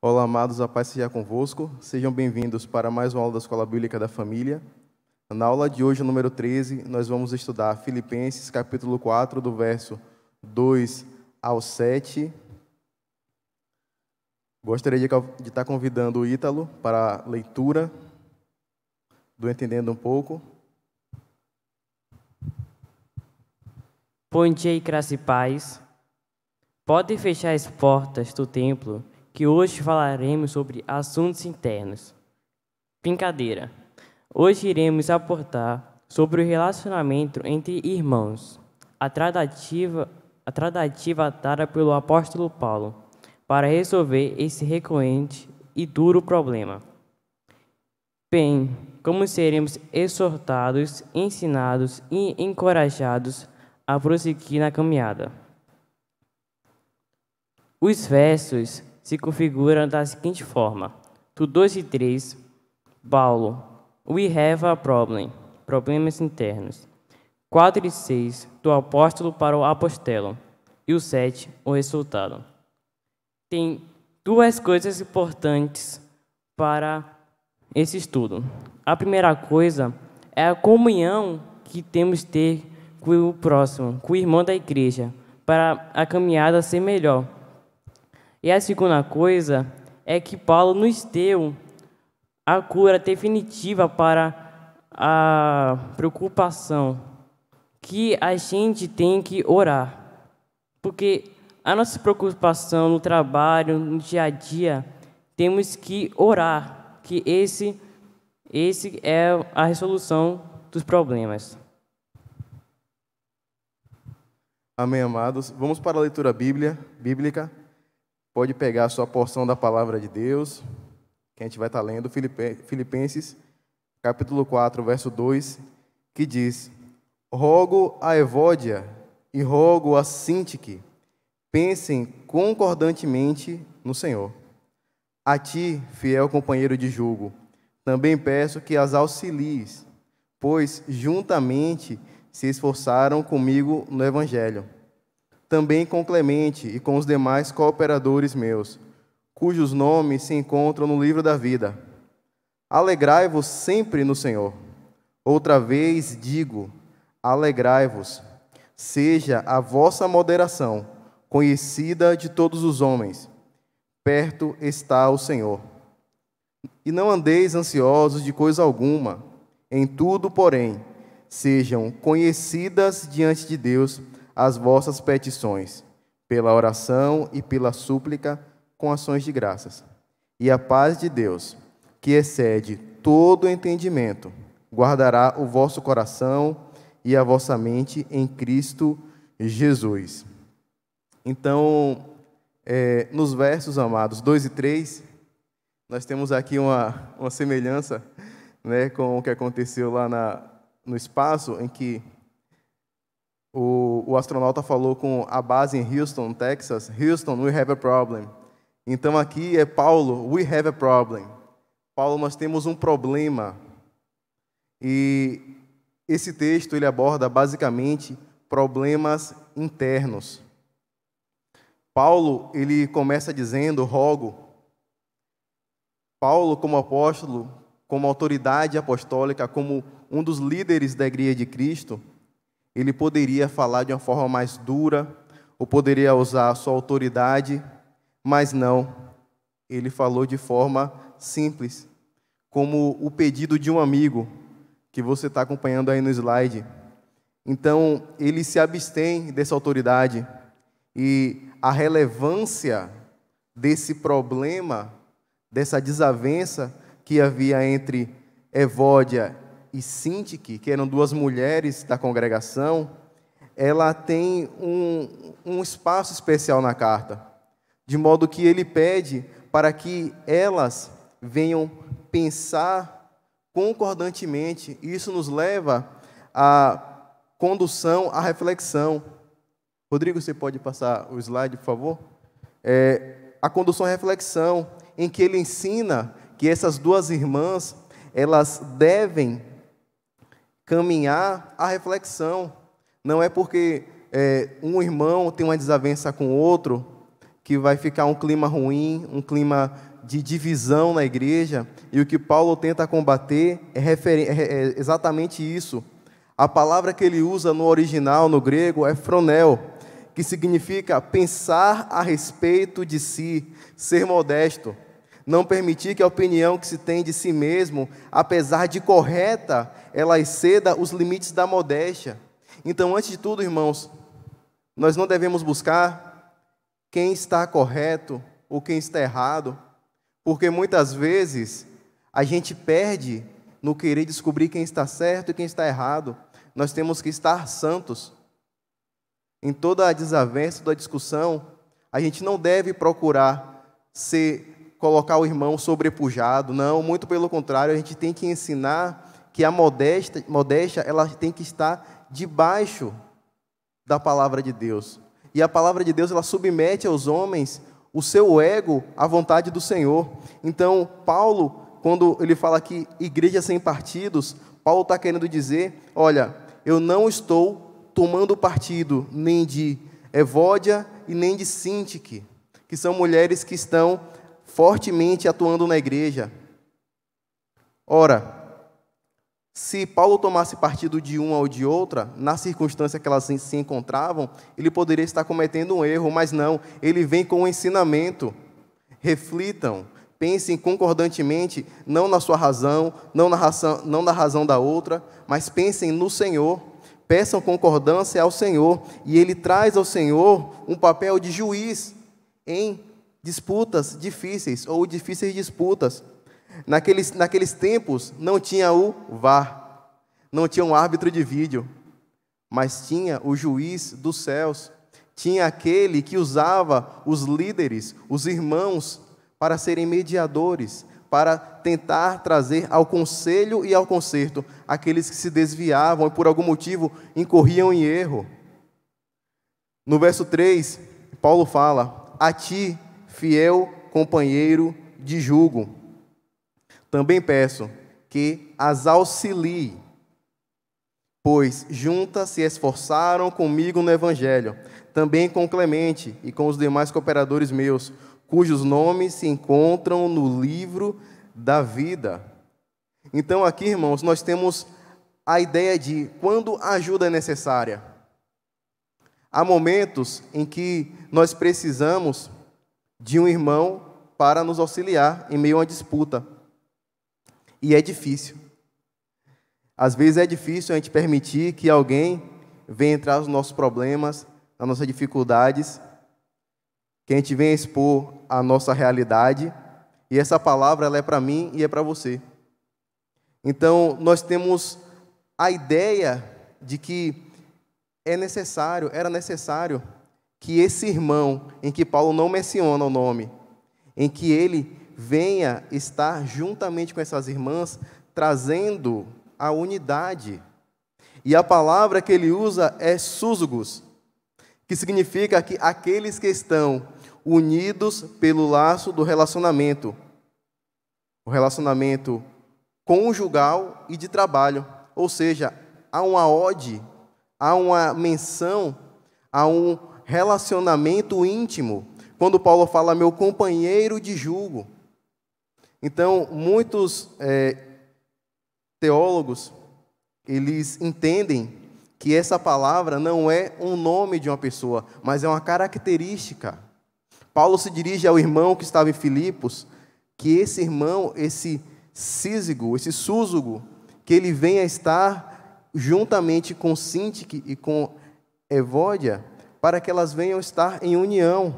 Olá, amados, a paz seja convosco. Sejam bem-vindos para mais uma aula da Escola Bíblica da Família. Na aula de hoje, número 13, nós vamos estudar Filipenses, capítulo 4, do verso 2 ao 7. Gostaria de estar convidando o Ítalo para a leitura do Entendendo um Pouco. Bom dia e graça e paz. Podem fechar as portas do templo, que hoje falaremos sobre assuntos internos. Brincadeira. Hoje iremos abordar sobre o relacionamento entre irmãos, a tratativa dada pelo apóstolo Paulo para resolver esse recorrente e duro problema. Bem, como seremos exortados, ensinados e encorajados a prosseguir na caminhada. Os versos se configuram da seguinte forma: do 2 e 3, Paulo, we have a problem, problemas internos. 4 e 6, do apóstolo para o apostelo. E o 7, o resultado. Tem duas coisas importantes para esse estudo. A primeira coisa é a comunhão que temos de ter com o próximo, com o irmão da igreja, para a caminhada ser melhor. E a segunda coisa é que Paulo nos deu a cura definitiva para a preocupação, que a gente tem que orar. Porque a nossa preocupação no trabalho, no dia a dia, temos que orar, que esse é a resolução dos problemas. Amém, amados. Vamos para a leitura bíblica. Pode pegar a sua porção da palavra de Deus, que a gente vai estar lendo, Filipenses, capítulo 4, verso 2, que diz: Rogo a Evódia e rogo a Sintique, pensem concordantemente no Senhor. A ti, fiel companheiro de jugo, também peço que as auxilies, pois juntamente se esforçaram comigo no Evangelho. Também com Clemente e com os demais cooperadores meus, cujos nomes se encontram no livro da vida. Alegrai-vos sempre no Senhor. Outra vez digo, alegrai-vos. Seja a vossa moderação conhecida de todos os homens. Perto está o Senhor. E não andeis ansiosos de coisa alguma. Em tudo, porém, sejam conhecidas diante de Deus as vossas petições, pela oração e pela súplica, com ações de graças. E a paz de Deus, que excede todo entendimento, guardará o vosso coração e a vossa mente em Cristo Jesus. Então, nos versos, amados, 2 e 3, nós temos aqui uma semelhança, né, com o que aconteceu lá no espaço, em que o astronauta falou com a base em Houston, Texas: Houston, we have a problem. Então aqui é Paulo, we have a problem. Paulo, nós temos um problema. E esse texto ele aborda basicamente problemas internos. Paulo, ele começa dizendo, rogo. Paulo, como apóstolo, como autoridade apostólica, como um dos líderes da Igreja de Cristo, ele poderia falar de uma forma mais dura, ou poderia usar a sua autoridade, mas não. Ele falou de forma simples, como o pedido de um amigo, que você está acompanhando aí no slide. Então, ele se abstém dessa autoridade, e a relevância desse problema, dessa desavença que havia entre Evódia e Sintique, que eram duas mulheres da congregação, ela tem um espaço especial na carta, de modo que ele pede para que elas venham pensar concordantemente. Isso nos leva à condução, à reflexão. Rodrigo, você pode passar o slide, por favor? A condução à reflexão, em que ele ensina que essas duas irmãs, elas devem caminhar à reflexão. Não é porque um irmão tem uma desavença com o outro que vai ficar um clima ruim, um clima de divisão na igreja, e o que Paulo tenta combater é exatamente isso. A palavra que ele usa no original, no grego, é phroneo, que significa pensar a respeito de si, ser modesto, não permitir que a opinião que se tem de si mesmo, apesar de correta, ela exceda os limites da modéstia. Então, antes de tudo, irmãos, nós não devemos buscar quem está correto ou quem está errado, porque muitas vezes a gente perde no querer descobrir quem está certo e quem está errado. Nós temos que estar santos. Em toda a desavença, toda a discussão, a gente não deve procurar colocar o irmão sobrepujado, não, muito pelo contrário, a gente tem que ensinar que a modéstia ela tem que estar debaixo da palavra de Deus. E a palavra de Deus, ela submete aos homens o seu ego à vontade do Senhor. Então, Paulo, quando ele fala aqui, igreja sem partidos, Paulo está querendo dizer, olha, eu não estou tomando partido nem de Evódia e nem de Sintique, que são mulheres que estão fortemente atuando na igreja. Ora, se Paulo tomasse partido de uma ou de outra, na circunstância que elas se encontravam, ele poderia estar cometendo um erro, mas não, ele vem com um ensinamento. Reflitam, pensem concordantemente, não na sua razão, não na razão da outra, mas pensem no Senhor. Peçam concordância ao Senhor, e Ele traz ao Senhor um papel de juiz em disputas difíceis, ou difíceis disputas. Naqueles tempos, não tinha o VAR, não tinha um árbitro de vídeo, mas tinha o juiz dos céus, tinha aquele que usava os líderes, os irmãos, para serem mediadores, para tentar trazer ao conselho e ao conserto aqueles que se desviavam e por algum motivo incorriam em erro. No verso 3, Paulo fala, a ti, fiel companheiro de jugo, também peço que as auxilie, pois juntas se esforçaram comigo no Evangelho, também com Clemente e com os demais cooperadores meus, cujos nomes se encontram no livro da vida. Então aqui, irmãos, nós temos a ideia de quando a ajuda é necessária. Há momentos em que nós precisamos de um irmão para nos auxiliar em meio a uma disputa. E é difícil. Às vezes é difícil a gente permitir que alguém venha entrar nos nossos problemas, nas nossas dificuldades, que a gente venha expor a nossa realidade, e essa palavra ela é para mim e é para você. Então, nós temos a ideia de que era necessário que esse irmão, em que Paulo não menciona o nome, em que ele venha estar juntamente com essas irmãs, trazendo a unidade. E a palavra que ele usa é súzugos, que significa que aqueles que estão unidos pelo laço do relacionamento, o relacionamento conjugal e de trabalho, ou seja, há uma ode, há uma menção, há um relacionamento íntimo, quando Paulo fala meu companheiro de jugo. Então, muitos teólogos, eles entendem que essa palavra não é um nome de uma pessoa, mas é uma característica. Paulo se dirige ao irmão que estava em Filipos, que esse irmão, esse Císigo, esse súzugo, que ele venha estar juntamente com Sintique e com Evódia, para que elas venham estar em união.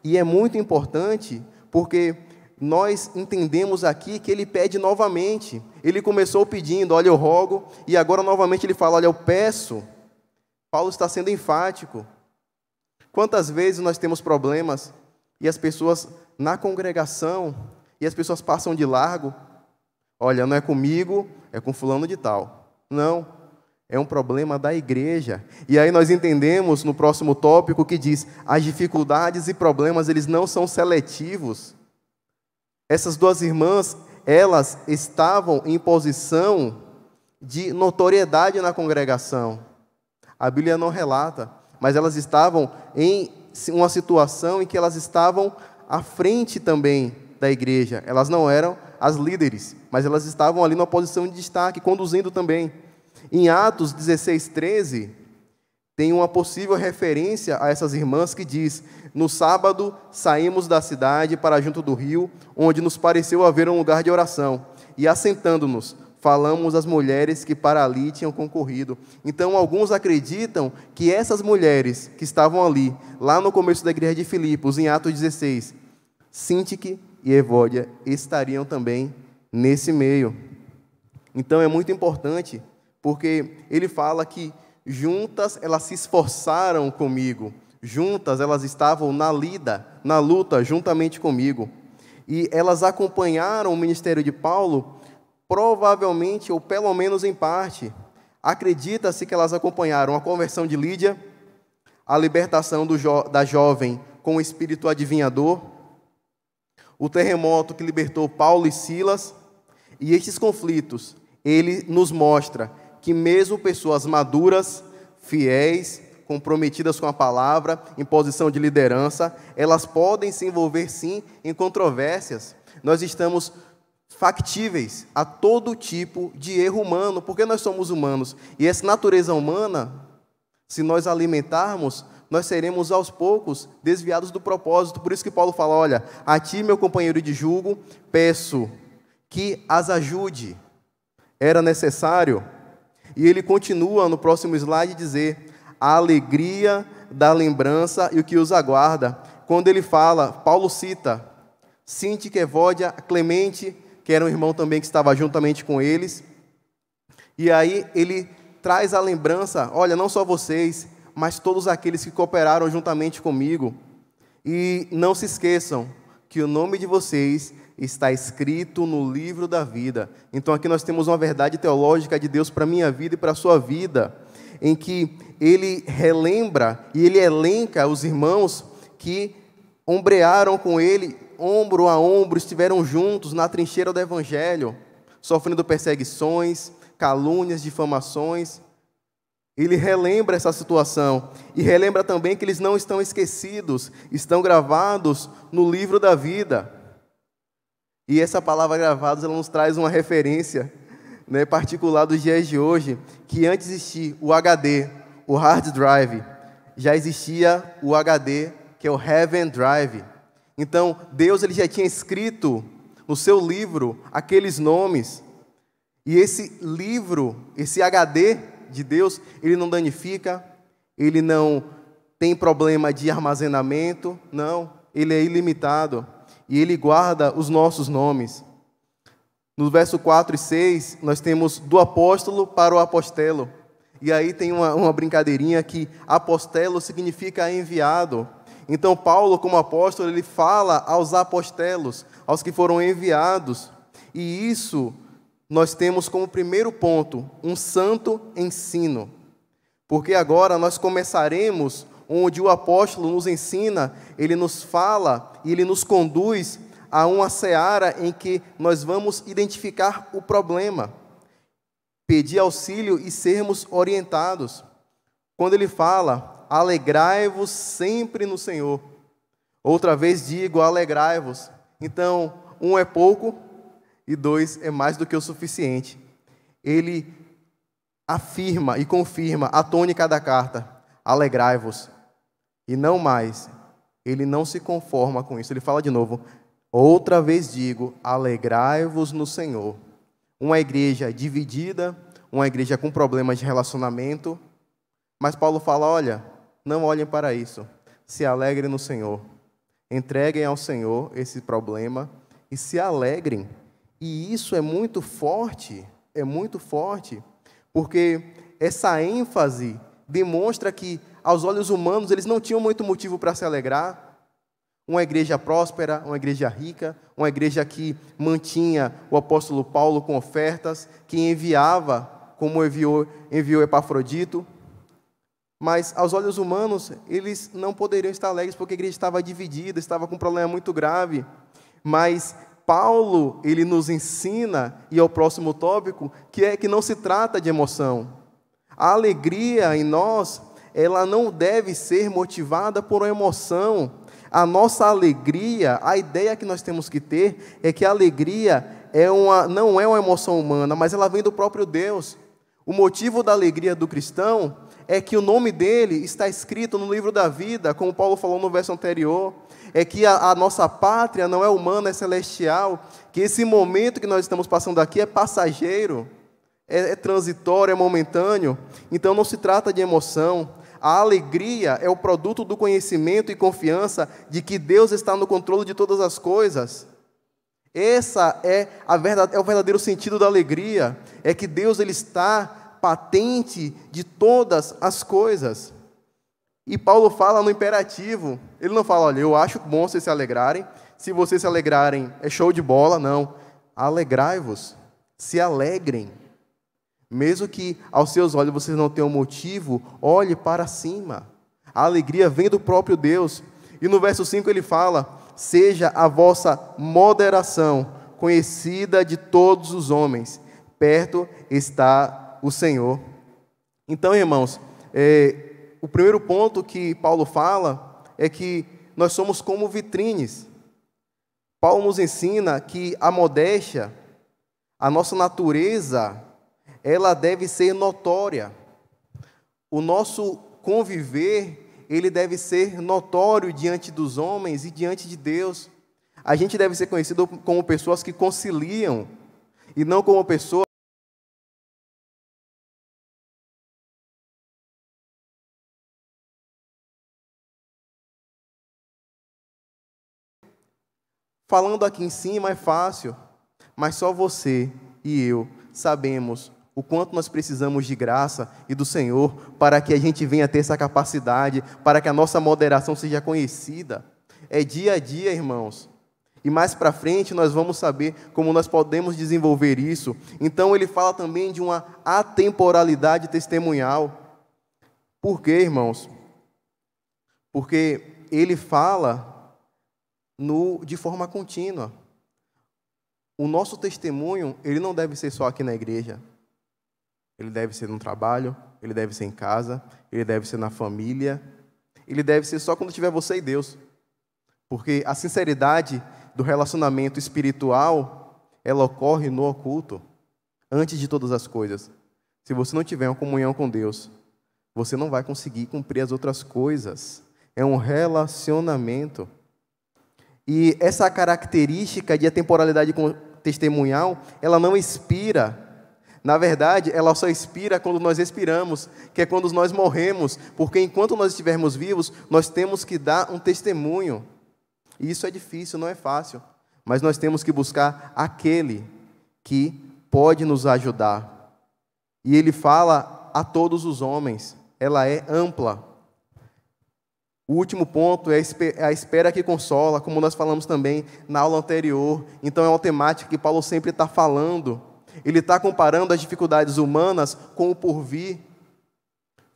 E é muito importante, porque nós entendemos aqui que ele pede novamente. Ele começou pedindo, olha, eu rogo, e agora novamente ele fala, olha, eu peço. Paulo está sendo enfático. Quantas vezes nós temos problemas e as pessoas na congregação, e as pessoas passam de largo, olha, não é comigo, é com fulano de tal. Não, é um problema da igreja. E aí nós entendemos no próximo tópico que diz, as dificuldades e problemas, eles não são seletivos. Essas duas irmãs, elas estavam em posição de notoriedade na congregação. A Bíblia não relata, mas elas estavam em uma situação em que elas estavam à frente também da igreja. Elas não eram as líderes, mas elas estavam ali numa posição de destaque, conduzindo também. Em Atos 16:13, tem uma possível referência a essas irmãs que diz: no sábado saímos da cidade para junto do rio, onde nos pareceu haver um lugar de oração, e assentando-nos, falamos às mulheres que para ali tinham concorrido. Então, alguns acreditam que essas mulheres que estavam ali, lá no começo da igreja de Filipos, em Atos 16, Síntique e Evódia, estariam também nesse meio. Então, é muito importante, porque ele fala que juntas elas se esforçaram comigo, juntas elas estavam na luta juntamente comigo. E elas acompanharam o ministério de Paulo, provavelmente, ou pelo menos em parte. Acredita-se que elas acompanharam a conversão de Lídia, a libertação da jovem com o espírito adivinhador, o terremoto que libertou Paulo e Silas. E estes conflitos, ele nos mostra que mesmo pessoas maduras, fiéis, comprometidas com a palavra, em posição de liderança, elas podem se envolver sim em controvérsias. Nós estamos factíveis a todo tipo de erro humano, porque nós somos humanos. E essa natureza humana, se nós alimentarmos, nós seremos aos poucos desviados do propósito. Por isso que Paulo fala: olha, a ti, meu companheiro de julgo, peço que as ajude. Era necessário. E ele continua no próximo slide dizer: a alegria da lembrança e o que os aguarda. Quando ele fala, Paulo cita Síntique, Evódia, Clemente, que era um irmão também que estava juntamente com eles. E aí ele traz a lembrança: olha, não só vocês, mas todos aqueles que cooperaram juntamente comigo. E não se esqueçam que o nome de vocês está escrito no livro da vida. Então aqui nós temos uma verdade teológica de Deus para a minha vida e para a sua vida, em que ele relembra e ele elenca os irmãos que ombrearam com ele, ombro a ombro, estiveram juntos na trincheira do Evangelho, sofrendo perseguições, calúnias, difamações. Ele relembra essa situação e relembra também que eles não estão esquecidos, estão gravados no livro da vida. E essa palavra gravados, ela nos traz uma referência, né, particular dos dias de hoje, que antes existia o HD, o hard drive, já existia o HD, que é o heaven drive. Então, Deus ele já tinha escrito no seu livro aqueles nomes, e esse livro, esse HD de Deus, ele não danifica, ele não tem problema de armazenamento, não, ele é ilimitado. E ele guarda os nossos nomes. No verso 4 e 6, nós temos do apóstolo para o apostelo. E aí tem uma brincadeirinha que apostelo significa enviado. Então Paulo, como apóstolo, ele fala aos apostelos, aos que foram enviados. E isso nós temos como primeiro ponto, um santo ensino. Porque agora nós começaremos onde o apóstolo nos ensina, ele nos fala e ele nos conduz a uma seara em que nós vamos identificar o problema, pedir auxílio e sermos orientados. Quando ele fala, alegrai-vos sempre no Senhor. Outra vez digo, alegrai-vos. Então, um é pouco e dois é mais do que o suficiente. Ele afirma e confirma a tônica da carta, alegrai-vos. E não mais, ele não se conforma com isso. Ele fala de novo, outra vez digo, alegrai-vos no Senhor. Uma igreja dividida, uma igreja com problemas de relacionamento. Mas Paulo fala, olha, não olhem para isso. Se alegrem no Senhor. Entreguem ao Senhor esse problema e se alegrem. E isso é muito forte, porque essa ênfase demonstra que, aos olhos humanos, eles não tinham muito motivo para se alegrar. Uma igreja próspera, uma igreja rica, uma igreja que mantinha o apóstolo Paulo com ofertas, que enviava, como enviou Epafrodito. Mas, aos olhos humanos, eles não poderiam estar alegres, porque a igreja estava dividida, estava com um problema muito grave. Mas Paulo, ele nos ensina, e é o próximo tópico, que não se trata de emoção. A alegria em nós, ela não deve ser motivada por uma emoção. A nossa alegria, a ideia que nós temos que ter é que a alegria não é uma emoção humana, mas ela vem do próprio Deus. O motivo da alegria do cristão é que o nome dele está escrito no livro da vida, como Paulo falou no verso anterior, é que a nossa pátria não é humana, é celestial, que esse momento que nós estamos passando aqui é passageiro, é transitório, é momentâneo, então não se trata de emoção. A alegria é o produto do conhecimento e confiança de que Deus está no controle de todas as coisas. Essa é o verdadeiro sentido da alegria, é que Deus ele está patente de todas as coisas. E Paulo fala no imperativo, ele não fala, olha, eu acho bom vocês se alegrarem, se vocês se alegrarem é show de bola, não. Alegrai-vos, se alegrem. Mesmo que aos seus olhos vocês não tenham motivo, olhe para cima. A alegria vem do próprio Deus. E no verso 5 ele fala, seja a vossa moderação conhecida de todos os homens, perto está o Senhor. Então, irmãos, o primeiro ponto que Paulo fala é que nós somos como vitrines. Paulo nos ensina que a modéstia, a nossa natureza, ela deve ser notória. O nosso conviver, ele deve ser notório diante dos homens e diante de Deus. A gente deve ser conhecido como pessoas que conciliam, e não como pessoas falando aqui em cima é fácil, mas só você e eu sabemos o quanto nós precisamos de graça e do Senhor para que a gente venha ter essa capacidade, para que a nossa moderação seja conhecida. É dia a dia, irmãos. E mais para frente nós vamos saber como nós podemos desenvolver isso. Então ele fala também de uma atemporalidade testemunhal. Por quê, irmãos? Porque ele fala de forma contínua. O nosso testemunho, ele não deve ser só aqui na igreja. Ele deve ser no trabalho, ele deve ser em casa, ele deve ser na família, ele deve ser só quando tiver você e Deus. Porque a sinceridade do relacionamento espiritual, ela ocorre no oculto, antes de todas as coisas. Se você não tiver uma comunhão com Deus, você não vai conseguir cumprir as outras coisas. É um relacionamento. E essa característica de atemporalidade testemunhal, ela não expira. Na verdade, ela só expira quando nós expiramos, que é quando nós morremos, porque enquanto nós estivermos vivos, nós temos que dar um testemunho. E isso é difícil, não é fácil, mas nós temos que buscar aquele que pode nos ajudar. E ele fala a todos os homens, ela é ampla. O último ponto é a espera que consola, como nós falamos também na aula anterior. Então é uma temática que Paulo sempre está falando. Ele está comparando as dificuldades humanas com o porvir.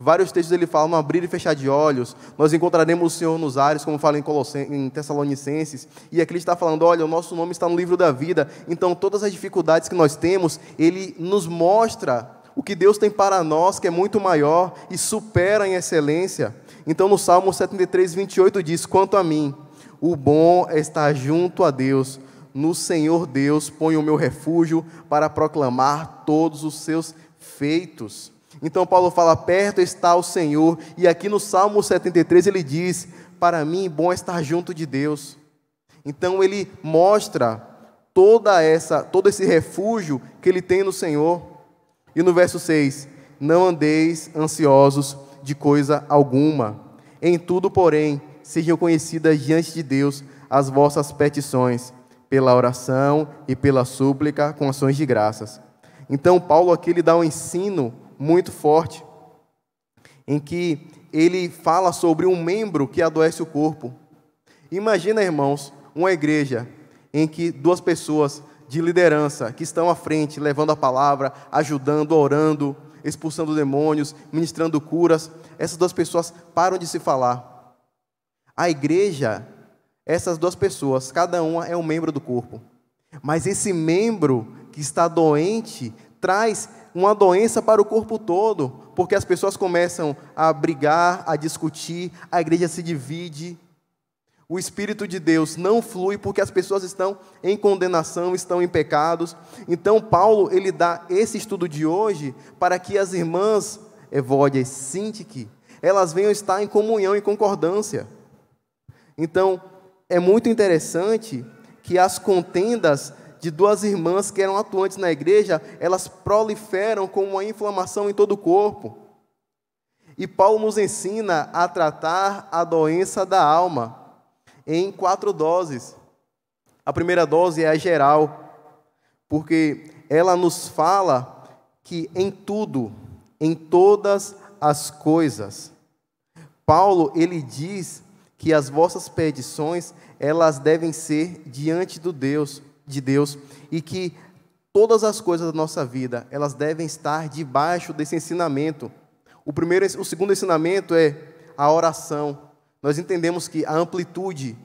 Vários textos ele fala no abrir e fechar de olhos. Nós encontraremos o Senhor nos ares, como fala em Tessalonicenses. E aqui ele está falando, olha, o nosso nome está no livro da vida. Então todas as dificuldades que nós temos, ele nos mostra o que Deus tem para nós, que é muito maior e supera em excelência. Então no Salmo 73, 28 diz, quanto a mim, o bom é estar junto a Deus. No Senhor Deus ponho o meu refúgio para proclamar todos os seus feitos. Então Paulo fala, perto está o Senhor, e aqui no Salmo 73 ele diz, para mim bom é estar junto de Deus. Então ele mostra todo esse refúgio que ele tem no Senhor. E no verso 6, não andeis ansiosos de coisa alguma, em tudo, porém, sejam conhecidas diante de Deus as vossas petições, pela oração e pela súplica com ações de graças. Então Paulo aqui ele dá um ensino muito forte, em que ele fala sobre um membro que adoece o corpo. Imagina, irmãos, uma igreja em que duas pessoas de liderança, que estão à frente, levando a palavra, ajudando, orando, expulsando demônios, ministrando curas, essas duas pessoas param de se falar. A igreja, essas duas pessoas, cada uma é um membro do corpo. Mas esse membro que está doente, traz uma doença para o corpo todo, porque as pessoas começam a brigar, a discutir, a igreja se divide. O Espírito de Deus não flui porque as pessoas estão em condenação, estão em pecados. Então, Paulo, ele dá esse estudo de hoje para que as irmãs Evódia e Sintique, elas venham estar em comunhão e concordância. Então, é muito interessante que as contendas de duas irmãs que eram atuantes na igreja, elas proliferam com uma inflamação em todo o corpo. E Paulo nos ensina a tratar a doença da alma em 4 doses. A primeira dose é a geral, porque ela nos fala que em tudo, em todas as coisas, Paulo, ele diz que as vossas petições, elas devem ser diante de Deus, e que todas as coisas da nossa vida, elas devem estar debaixo desse ensinamento. O segundo ensinamento é a oração. Nós entendemos que a amplitude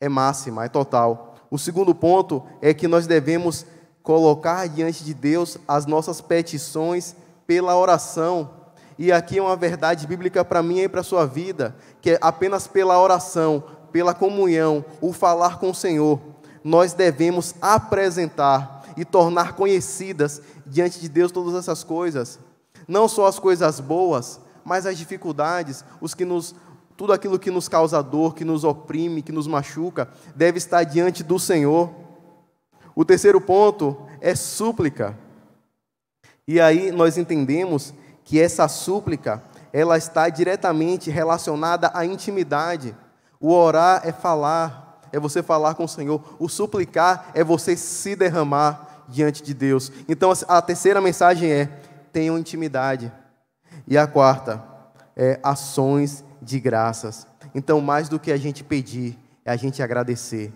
é máxima, é total. O segundo ponto é que nós devemos colocar diante de Deus as nossas petições pela oração. E aqui é uma verdade bíblica para mim e para a sua vida, que é apenas pela oração, pela comunhão, o falar com o Senhor, nós devemos apresentar e tornar conhecidas diante de Deus todas essas coisas. Não só as coisas boas, mas as dificuldades, tudo aquilo que nos causa dor, que nos oprime, que nos machuca, deve estar diante do Senhor. O terceiro ponto é súplica. E aí nós entendemos que essa súplica, ela está diretamente relacionada à intimidade. O orar é falar, é você falar com o Senhor. O suplicar é você se derramar diante de Deus. Então a terceira mensagem é: tenham intimidade. E a quarta é ações de graças. Então, mais do que a gente pedir, é a gente agradecer.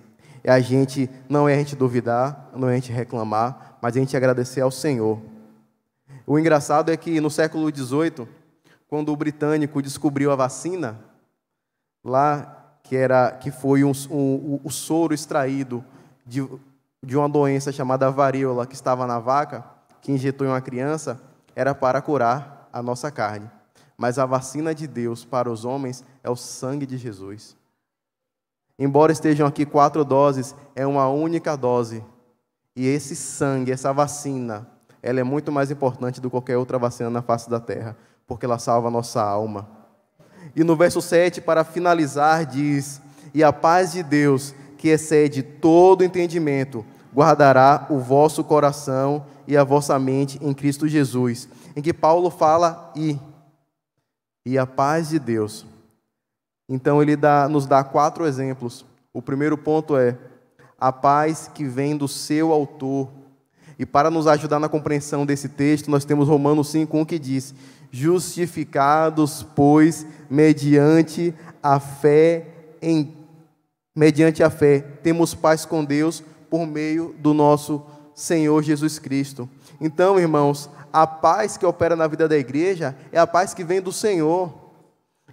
Não é a gente duvidar, não é a gente reclamar, mas a gente agradecer ao Senhor. O engraçado é que no século XVIII, quando o britânico descobriu a vacina, lá que foi o soro extraído de uma doença chamada varíola que estava na vaca, que injetou em uma criança, era para curar a nossa carne. Mas a vacina de Deus para os homens é o sangue de Jesus. Embora estejam aqui 4 doses, é uma única dose. E esse sangue, essa vacina, ela é muito mais importante do que qualquer outra vacina na face da terra, porque ela salva a nossa alma. E no verso 7, para finalizar, diz: e a paz de Deus, que excede todo entendimento, guardará o vosso coração e a vossa mente em Cristo Jesus. Em que Paulo fala e a paz de Deus. Então ele nos dá 4 exemplos. O primeiro ponto é a paz que vem do seu autor. E para nos ajudar na compreensão desse texto, nós temos Romanos 5:1 que diz: justificados, pois, mediante a fé, temos paz com Deus por meio do nosso Senhor Jesus Cristo. Então, irmãos, a paz que opera na vida da igreja é a paz que vem do Senhor.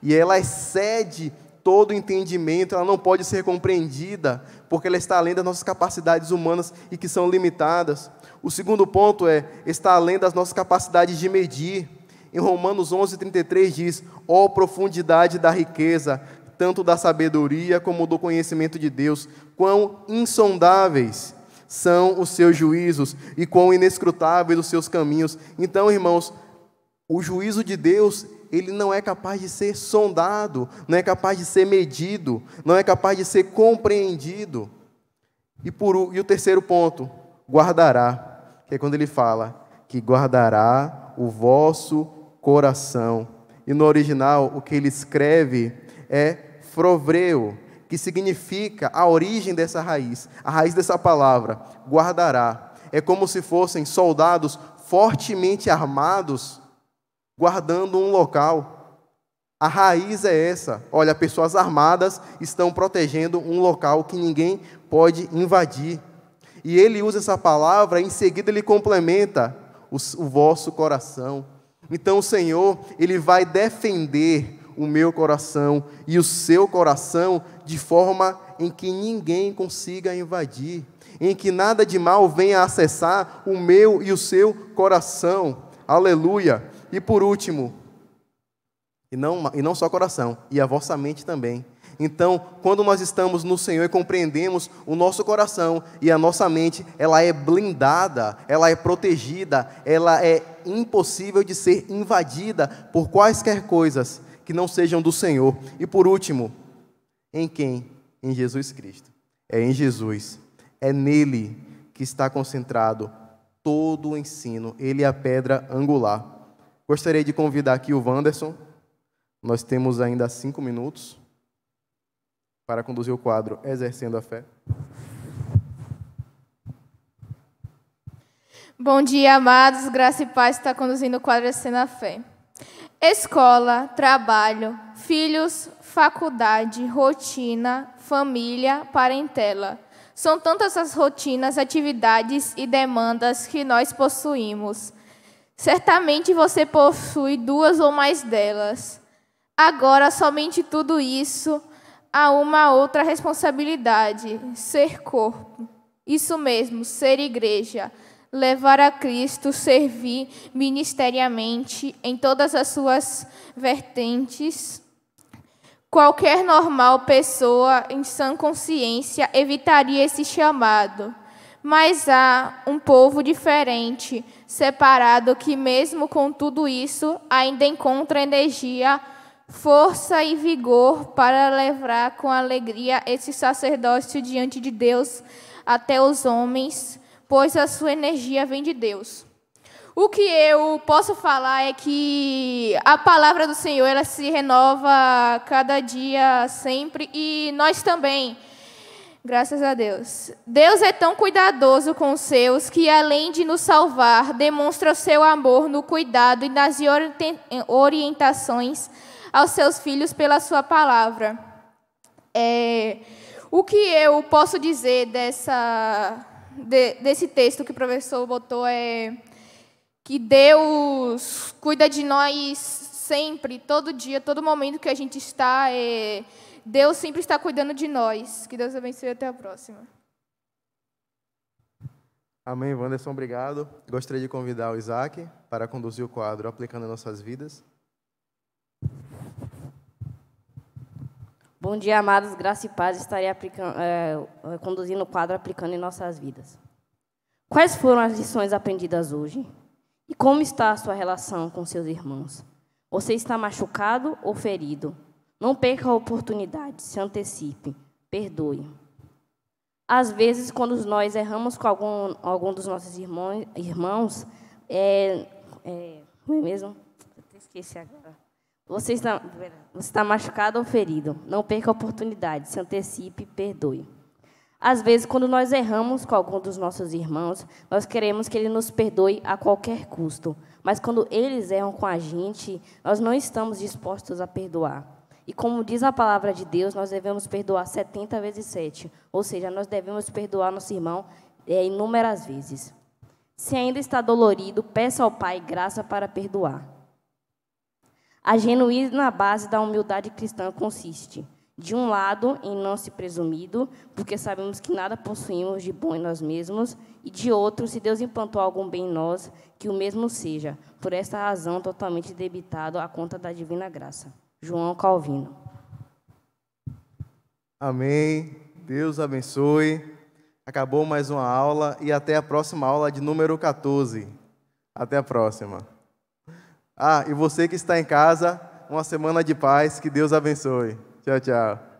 E ela excede todo entendimento, ela não pode ser compreendida, porque ela está além das nossas capacidades humanas e que são limitadas. O segundo ponto está além das nossas capacidades de medir. Em Romanos 11:33 diz: ó profundidade da riqueza, tanto da sabedoria como do conhecimento de Deus, quão insondáveis são os seus juízos e quão inescrutáveis os seus caminhos. Então, irmãos, o juízo de Deus, ele não é capaz de ser sondado, não é capaz de ser medido, não é capaz de ser compreendido. E o terceiro ponto, guardará, que é quando ele fala que guardará o vosso coração. E no original, o que ele escreve é frovreo, que significa a origem dessa raiz, a raiz dessa palavra, guardará. É como se fossem soldados fortemente armados, guardando um local. A raiz é essa. Olha, pessoas armadas estão protegendo um local que ninguém pode invadir. E ele usa essa palavra, em seguida ele complementa o vosso coração. Então o Senhor, ele vai defender o meu coração e o seu coração de forma em que ninguém consiga invadir, em que nada de mal venha acessar o meu e o seu coração. Aleluia! E por último, e não só coração, e a vossa mente também. Então, quando nós estamos no Senhor e compreendemos, o nosso coração e a nossa mente, ela é blindada, ela é protegida, ela é impossível de ser invadida por quaisquer coisas que não sejam do Senhor. E por último, em quem? Em Jesus Cristo. É em Jesus. É nele que está concentrado todo o ensino. Ele é a pedra angular. Gostaria de convidar aqui o Wanderson. Nós temos ainda 5 minutos para conduzir o quadro Exercendo a Fé. Bom dia, amados. Graça e paz está conduzindo o quadro Exercendo a Fé. Escola, trabalho, filhos, faculdade, rotina, família, parentela. São tantas as rotinas, atividades e demandas que nós possuímos. Certamente você possui 2 ou mais delas. Agora, somente tudo isso, há uma outra responsabilidade: ser corpo. Isso mesmo, ser igreja. Levar a Cristo, servir ministeriamente em todas as suas vertentes. Qualquer normal pessoa em sã consciência evitaria esse chamado. Mas há um povo diferente, separado, que mesmo com tudo isso, ainda encontra energia, força e vigor para levar com alegria esse sacerdócio diante de Deus até os homens, pois a sua energia vem de Deus. O que eu posso falar é que a palavra do Senhor, ela se renova cada dia, sempre, e nós também, graças a Deus. Deus é tão cuidadoso com os seus que, além de nos salvar, demonstra o seu amor no cuidado e nas orientações aos seus filhos pela sua palavra. O que eu posso dizer desse texto que o professor botou é que Deus cuida de nós sempre, todo dia, todo momento que a gente está. Deus sempre está cuidando de nós. Que Deus abençoe e até a próxima. Amém, Wanderson, obrigado. Gostaria de convidar o Isaac para conduzir o quadro Aplicando em Nossas Vidas. Bom dia, amados. Graça e paz. Estarei conduzindo o quadro Aplicando em Nossas Vidas. Quais foram as lições aprendidas hoje? E como está a sua relação com seus irmãos? Você está machucado ou ferido? Não perca a oportunidade, se antecipe, perdoe. Às vezes, quando nós erramos com algum dos nossos irmãos, não é mesmo? Esqueci agora. Você está machucado ou ferido? Não perca a oportunidade, se antecipe, perdoe. Às vezes, quando nós erramos com algum dos nossos irmãos, nós queremos que ele nos perdoe a qualquer custo. Mas quando eles erram com a gente, nós não estamos dispostos a perdoar. E como diz a palavra de Deus, nós devemos perdoar 70 vezes 7. Ou seja, nós devemos perdoar nosso irmão inúmeras vezes. Se ainda está dolorido, peça ao Pai graça para perdoar. A genuína base da humildade cristã consiste, de um lado, em não se presumido, porque sabemos que nada possuímos de bom em nós mesmos, e de outro, se Deus implantou algum bem em nós, que o mesmo seja, por esta razão, totalmente debitado à conta da divina graça. João Calvino. Amém. Deus abençoe. Acabou mais uma aula e até a próxima aula de número 14. Até a próxima. E você que está em casa, uma semana de paz. Que Deus abençoe. Tchau, tchau.